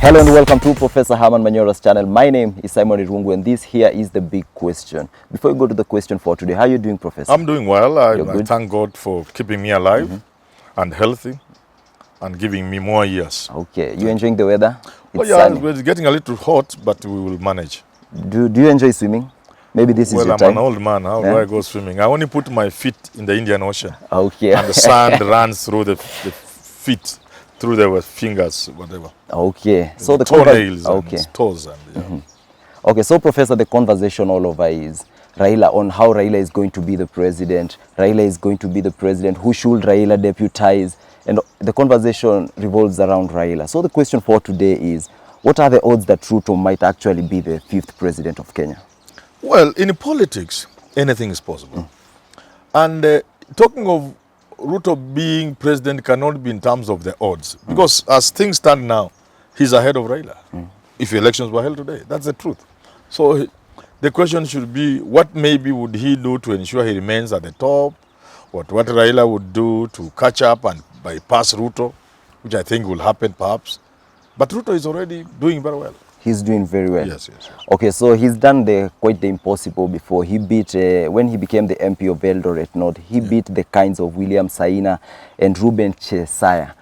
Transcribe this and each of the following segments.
Hello and welcome to Professor Herman Manyora's channel. My name is Simon Irungu and this here is the big question. Before we go to the question for today, how are you doing, Professor? I'm doing well. I thank God for keeping me alive and healthy and giving me more years. Okay, you enjoying the weather? Well, yeah, it's getting a little hot, but we will manage. Do you enjoy swimming? Maybe this is your time. Well, I'm an old man. How do I go swimming? I only put my feet in the Indian Ocean. Okay. And the sand runs through the feet, through the fingers, whatever. Okay. So the toenails and toes. And, Okay, so Professor, the conversation all over is Raila, on how Raila is going to be the president. Raila is going to be the president. Who should Raila deputize? And the conversation revolves around Raila. So the question for today is, what are the odds that Ruto might actually be the 5th president of Kenya? Well, in politics, anything is possible. And talking of Ruto being president cannot be in terms of the odds. Because as things stand now, he's ahead of Raila. If elections were held today, that's the truth. So the question should be, what maybe would he do to ensure he remains at the top? What Raila would do to catch up and bypass Ruto, which I think will happen perhaps. But Ruto is already doing very well. He's doing very well. Yes. Okay, so he's done quite the impossible before. He beat, when he became the MP of Eldoret North, he beat the kinds of William Saina and Ruben Chesire.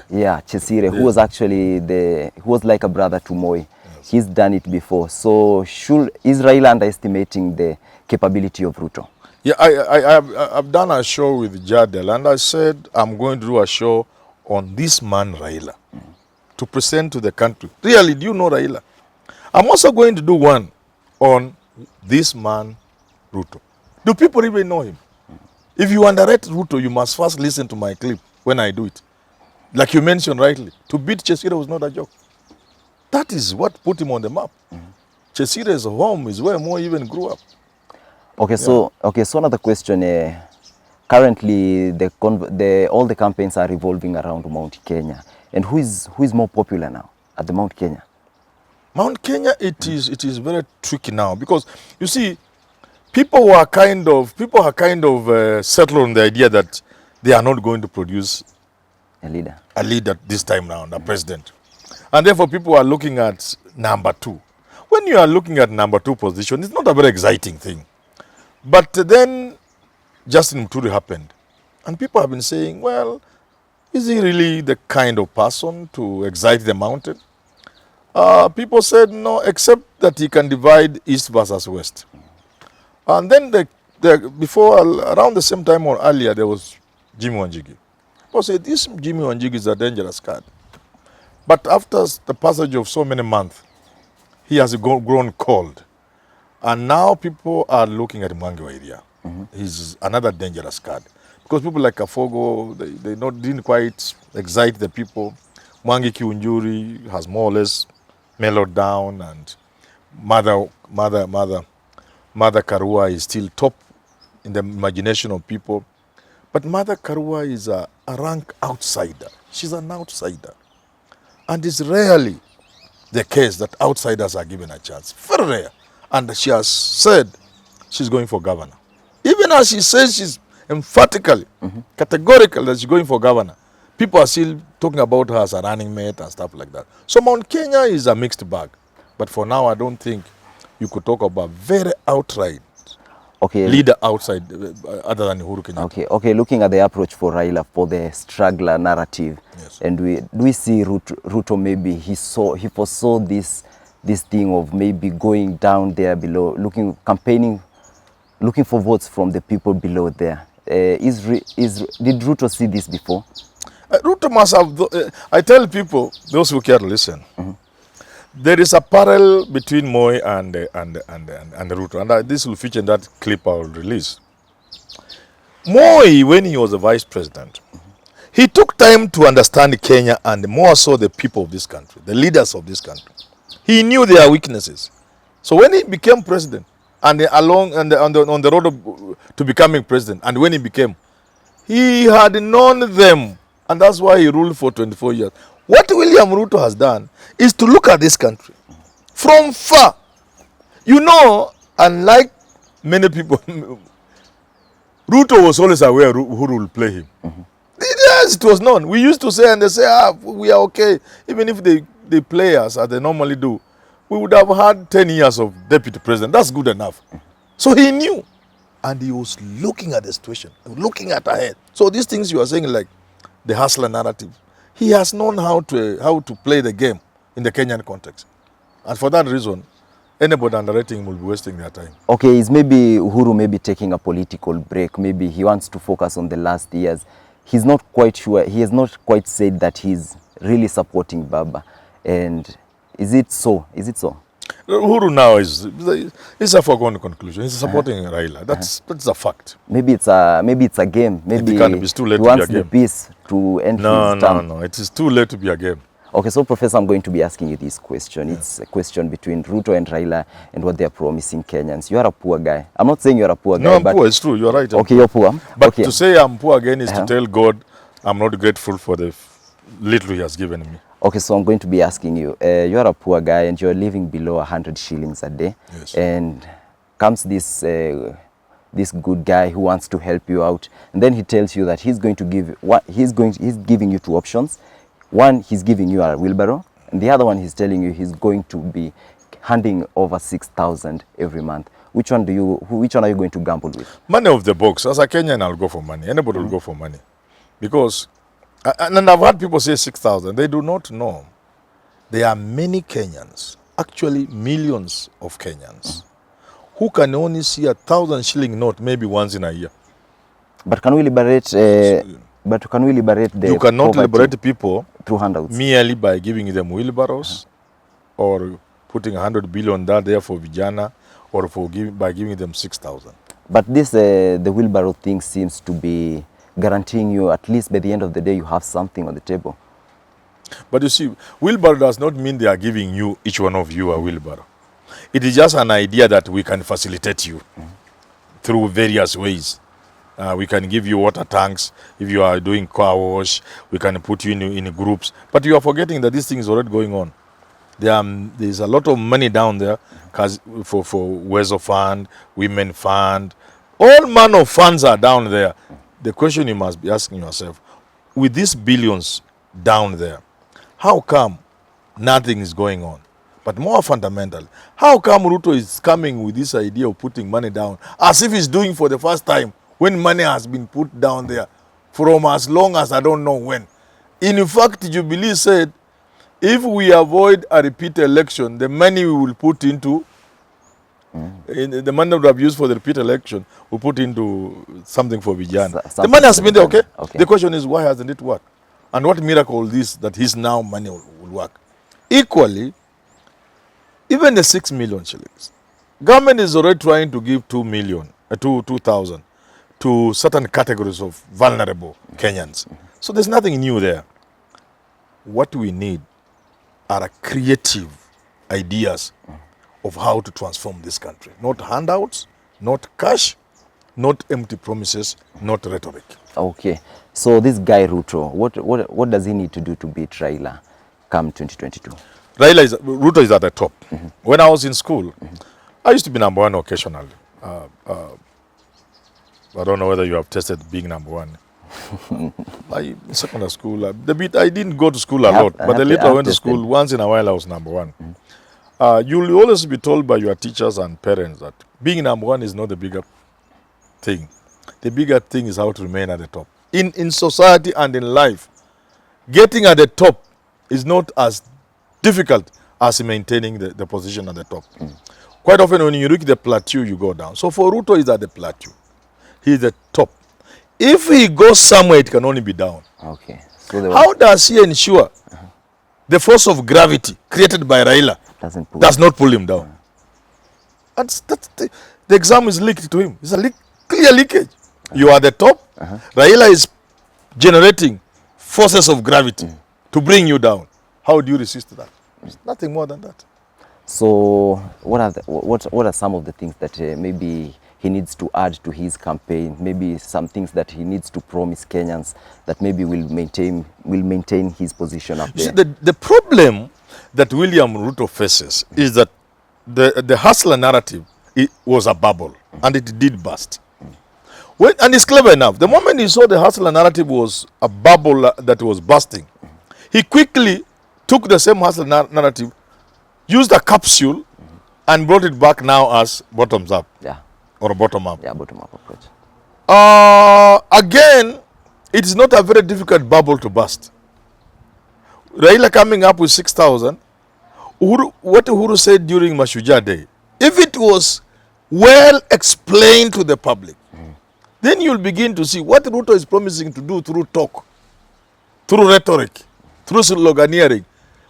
Yeah, Chesire, who was actually who was like a brother to Moi. Yes. He's done it before. So is Raila underestimating the capability of Ruto? Yeah, I've done a show with Jadel and I said I'm going to do a show on this man Raila to present to the country. Really, do you know Raila? I'm also going to do one on this man, Ruto. Do people even know him? If you underrate Ruto, you must first listen to my clip when I do it. Like you mentioned rightly, to beat Chesire was not a joke. That is what put him on the map. Chesire's home is where Mo even grew up. Okay, so another question. Currently, all the campaigns are revolving around Mount Kenya, and who is more popular now at the Mount Kenya? Mount Kenya, it is very tricky now because you see, people are kind of settled on the idea that they are not going to produce a leader this time round, a president, and therefore people are looking at number 2. When you are looking at number 2 position, it's not a very exciting thing. But then Justin Muturi happened, and people have been saying, well, is he really the kind of person to excite the mountain? People said no, except that he can divide East versus West. And then before, around the same time or earlier, there was Jimmy Wanjigi. People said this Jimmy Wanjigi is a dangerous card. But after the passage of so many months, he has grown cold. And now people are looking at Mwangi area. He's another dangerous card. Because people like Kafogo, they didn't quite excite the people. Mwangi Kiunjuri has more or less mellowed down, and Mother Karua is still top in the imagination of people. But Mother Karua is a rank outsider. She's an outsider. And it's rarely the case that outsiders are given a chance. Very rare. And she has said she's going for governor. Even as she says she's emphatically, categorical that she's going for governor, people are still talking about her as a running mate and stuff like that. So Mount Kenya is a mixed bag. But for now, I don't think you could talk about very outright leader outside other than Uhuru Kenyatta. Okay, looking at the approach for Raila for the struggler narrative, and do we see Ruto maybe he foresaw this thing of maybe going down there below, campaigning, looking for votes from the people below there. Did Ruto see this before? Ruto must have. I tell people, those who care to listen, there is a parallel between Moi and Ruto, and this will feature in that clip I will release. Moi, when he was the vice president, he took time to understand Kenya and more so the people of this country, the leaders of this country. He knew their weaknesses. So when he became president, and on the road to becoming president, and when he became, he had known them, and that's why he ruled for 24 years. What William Ruto has done is to look at this country from far. You know, unlike many people, Ruto was always aware who will play him. Yes, it was known. We used to say, and they say, we are okay. Even if they the players as they normally do, we would have had 10 years of deputy president. That's good enough. So he knew. And he was looking at the situation, looking at ahead. So these things you are saying, like the hustler narrative, he has known how to play the game in the Kenyan context. And for that reason, anybody underrating him will be wasting their time. Okay, is maybe Uhuru maybe taking a political break? Maybe he wants to focus on the last years. He's not quite sure. He has not quite said that he's really supporting Baba. And is it so? Is it so? Uhuru now is a foregone conclusion. He's supporting Raila. That's a fact. Maybe it's a game. Maybe it's too late he to wants be a game. the peace to end his term. No. It is too late to be a game. Okay, so Professor, I'm going to be asking you this question. Yeah. It's a question between Ruto and Raila and what they're promising Kenyans. You are a poor guy. I'm not saying you're a poor guy. No, I'm poor. It's true. You're right. Okay, you're poor. But okay. To say I'm poor again is to tell God I'm not grateful for the little he has given me. Okay, so I'm going to be asking you. You're a poor guy and you're living below 100 shillings a day. Yes. And comes this good guy who wants to help you out, and then he tells you that he's giving you two options. One, he's giving you a wheelbarrow, and the other one, he's telling you he's going to be handing over 6,000 every month. Which one are you going to gamble with? Money of the box. As a Kenyan, I'll go for money. Anybody will go for money. Because, and I've had people say 6,000. They do not know. There are many Kenyans, actually millions of Kenyans, who can only see 1,000 shilling note maybe once in a year. But can we liberate the You cannot liberate people through handouts merely by giving them wheelbarrows or putting 100 billion there for vijana or by giving them 6,000. But this the wheelbarrow thing seems to be guaranteeing you at least by the end of the day you have something on the table. But you see, wheelbarrow does not mean they are giving you, each one of you, a wheelbarrow. It is just an idea that we can facilitate you through various ways. We can give you water tanks. If you are doing car wash, we can put you in groups. But you are forgetting that this thing is already going on. There's a lot of money down there for Wezo Fund, Women Fund. All manner of funds are down there. The question you must be asking yourself, with these billions down there, how come nothing is going on? But more fundamental, how come Ruto is coming with this idea of putting money down as if he's doing for the first time when money has been put down there from as long as I don't know when? In fact, Jubilee said, if we avoid a repeat election, the money we will put into, the money that we have used for the repeat election, we'll put into something for Vijana. The money has been there, okay? The question is, why hasn't it worked? And what miracle is that his now money will work? Equally, even the 6 million shillings, government is already trying to give 2,000 to certain categories of vulnerable Kenyans. So there's nothing new there. What we need are creative ideas of how to transform this country. Not handouts, not cash, not empty promises, not rhetoric. Okay. So this guy Ruto, what does he need to do to beat Raila come 2022? Ruto is at the top. When I was in school, I used to be number one occasionally. I don't know whether you have tested being number one. In secondary school, I didn't go to school a lot, but the little I went to school, once in a while I was number one. You'll always be told by your teachers and parents that being number one is not the bigger thing. The bigger thing is how to remain at the top. In society and in life, getting at the top is not as difficult as maintaining the position at the top. Quite often when you reach the plateau, you go down. So for Ruto, he's at the plateau. He's the top. If he goes somewhere, it can only be down. Okay. So how does he ensure the force of gravity created by Raila does not pull him down? The exam is leaked to him. It's a clear leakage. You are the top. Raila is generating forces of gravity to bring you down. How do you resist that? It's nothing more than that. So what are some of the things that maybe he needs to add to his campaign? Maybe some things that he needs to promise Kenyans that maybe will maintain his position up there. See, the problem that William Ruto faces is that the hustler narrative was a bubble and it did burst. And it's clever enough. The moment he saw the hustler narrative was a bubble that was bursting, he quickly took the same hustle narrative, used a capsule, and brought it back now as bottoms up. Yeah. Or bottom up. Yeah, bottom up approach. Again, it is not a very difficult bubble to burst. Raila coming up with 6,000. What Uhuru said during Mashujaa Day, if it was well explained to the public, then you'll begin to see what Ruto is promising to do through talk, through rhetoric, through sloganeering.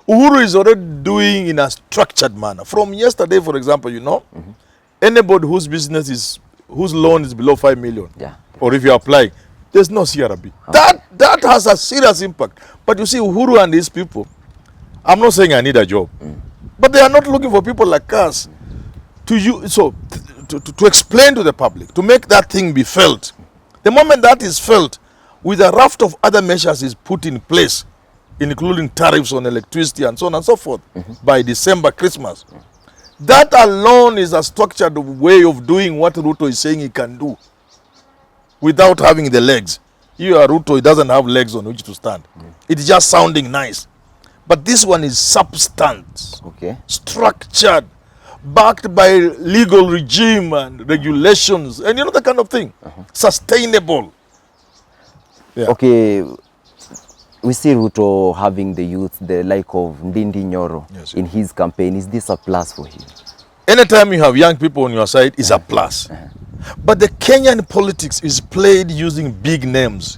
Uhuru is already doing in a structured manner. From yesterday, for example, you know, anybody whose business is, whose loan is below 5 million, yeah, or if you apply, there's no CRB. That has a serious impact. But you see, Uhuru and his people, I'm not saying I need a job, but they are not looking for people like us to explain to the public, to make that thing be felt. The moment that is felt, with a raft of other measures is put in place, including tariffs on electricity and so on and so forth, by December, Christmas. That alone is a structured way of doing what Ruto is saying he can do without having the legs. You are Ruto, he doesn't have legs on which to stand. It's just sounding nice. But this one is substance, structured, backed by legal regime and regulations, and you know, that kind of thing. Sustainable. Yeah. Okay, we see Ruto having the youth, the like of Ndindi Nyoro, in his campaign. Is this a plus for him? Anytime you have young people on your side, is a plus. But the Kenyan politics is played using big names.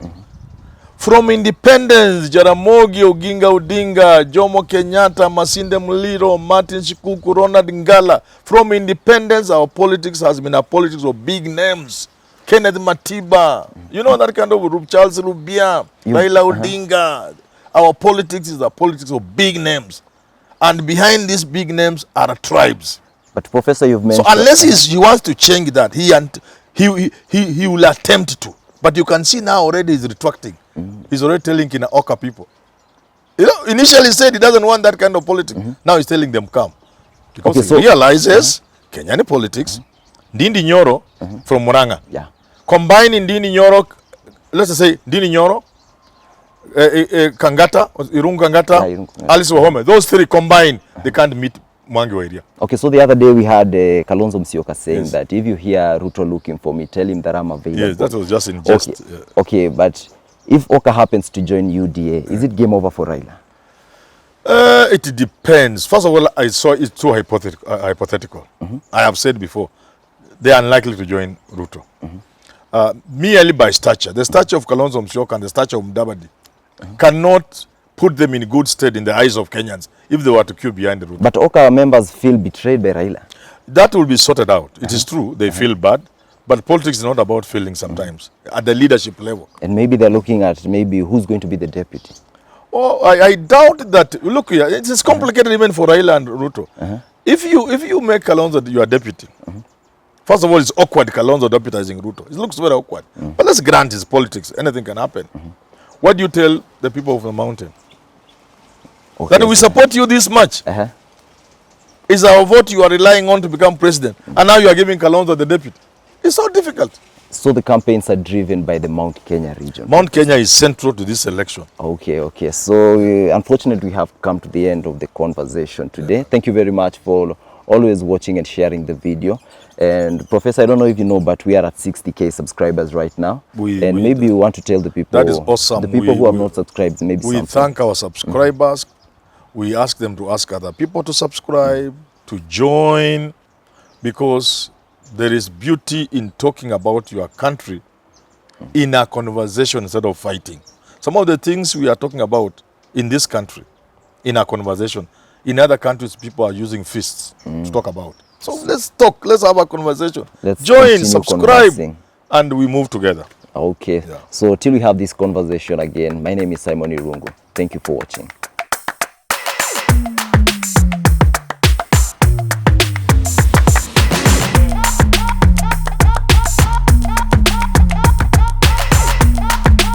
From independence, Jaramogi Oginga Odinga, Jomo Kenyatta, Masinde Muliro, Martin Shikuku, Ronald Ngala. From independence, our politics has been a politics of big names. Kenneth Matiba, you know, that kind of Charles Rubia, Raila Odinga. Our politics is a politics of big names. And behind these big names are tribes. But Professor, you've mentioned... So unless he wants to change that, he will attempt to. But you can see now already he's retracting. He's already telling Kina Oka people. You know, initially he said he doesn't want that kind of politics. Now he's telling them come. Because he realizes Kenyan politics, Ndindi Nyoro from Muranga. Yeah. Combining Ndindi Nyoro, let's say Ndindi Nyoro, Kangata, Irungu Kangata, Alice Wahome. Those three combined, they can't meet Mwangi area. Okay, so the other day we had Kalonzo Musyoka saying that if you hear Ruto looking for me, tell him that I'm available. Yes, that was just in jest. Okay, but if Oka happens to join UDA, is it game over for Raila? It depends. First of all, I saw it's too hypothetical. I have said before, they are unlikely to join Ruto. Merely by stature. The stature of Kalonzo Musyoka and the stature of Mudavadi cannot put them in good stead in the eyes of Kenyans if they were to queue behind the Ruto. But Oka members feel betrayed by Raila. That will be sorted out. It is true, they feel bad. But politics is not about feeling sometimes, at the leadership level. And maybe they're looking at maybe who's going to be the deputy. Oh, I doubt that. Look here, it's complicated even for Raila and Ruto. If you make Kalonzo your deputy, first of all, it's awkward Kalonzo deputizing Ruto. It looks very awkward. But let's grant his politics. Anything can happen. What do you tell the people of the mountain? That we support you this much. Is our vote you are relying on to become president. And now you are giving Kalonzo the deputy. It's so difficult. So the campaigns are driven by the Mount Kenya region. Mount Kenya is central to this election. Okay. So unfortunately, we have come to the end of the conversation today. Thank you very much for always watching and sharing the video. And Professor, I don't know if you know, but we are at 60K subscribers right now. Maybe you want to tell the people. That is awesome. The people who have not subscribed, maybe we thank our subscribers. We ask them to ask other people to subscribe, to join, because there is beauty in talking about your country in a conversation instead of fighting. Some of the things we are talking about in this country, in a conversation, in other countries, people are using fists to talk about. So let's talk, let's have a conversation. Let's join, subscribe, and we move together. Okay, so till we have this conversation again, my name is Simon Irungu. Thank you for watching.